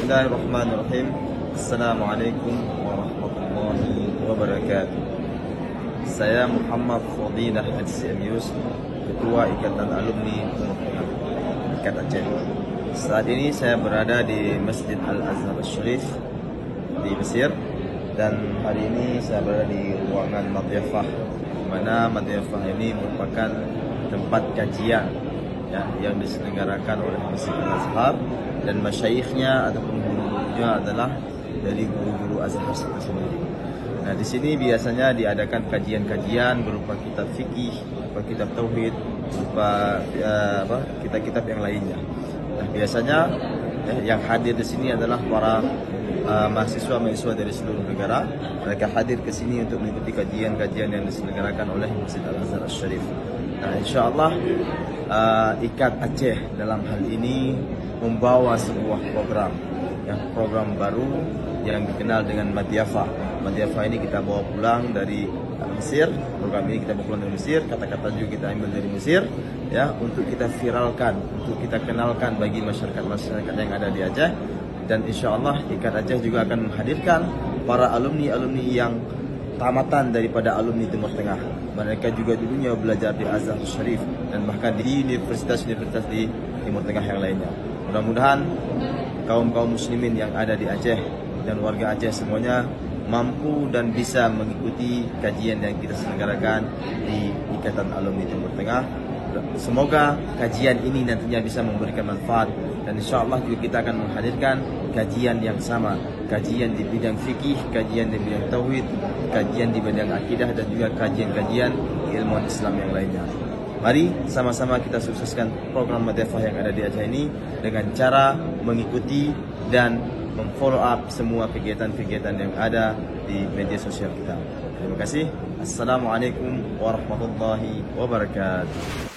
Bismillahirrahmanirrahim. Assalamualaikum warahmatullahi wabarakatuh. Saya Muhammad Fadilah Haji Ketua Ikatan Alumni Ikat Aceh. Saat ini saya berada di Masjid Al-Azhar Al-Sharif di Mesir, dan hari ini saya berada di ruangan Madhiyafah, di mana Madhiyafah ini merupakan tempat kajian yang diselenggarakan oleh Masjid Al-Azhar, dan masyaikhnya ataupun guru-gurunya adalah dari guru-guru Azhar tersebut. Nah, di sini biasanya diadakan kajian-kajian berupa kitab fikih, berupa kitab tauhid, berupa kitab-kitab yang lainnya. Nah, biasanya yang hadir di sini adalah para mahasiswa-mahasiswa dari seluruh negara. Mereka hadir ke sini untuk mengikuti kajian-kajian yang diselenggarakan oleh Masjid Al-Azhar Al-Sharif. Nah, insyaallah Ikat Aceh dalam hal ini membawa sebuah program baru yang dikenal dengan Madhiyafah. Madhiyafah ini kita bawa pulang dari Mesir. Program ini kita bawa pulang dari Mesir, kata-kata juga kita ambil dari Mesir, untuk kita viralkan, untuk kita kenalkan bagi masyarakat yang ada di Aceh. Dan insya Allah Ikat Aceh juga akan menghadirkan para alumni yang tamatan daripada alumni Timur Tengah. Mereka juga dulunya belajar di Azhar Sharif dan bahkan di universitas-universitas di Timur Tengah yang lainnya. Mudah-mudahan kaum muslimin yang ada di Aceh dan warga Aceh semuanya mampu dan bisa mengikuti kajian yang kita selenggarakan di Ikatan Alumni Timur Tengah. Semoga kajian ini nantinya bisa memberikan manfaat, dan insya Allah juga kita akan menghadirkan kajian yang sama, kajian di bidang fikih, kajian di bidang tauhid, kajian di bidang akidah, dan juga kajian-kajian ilmuwan Islam yang lainnya. Mari sama-sama kita sukseskan program Madhiyafah yang ada di Aceh ini dengan cara mengikuti dan memfollow up semua kegiatan-kegiatan yang ada di media sosial kita. Terima kasih. Assalamualaikum warahmatullahi wabarakatuh.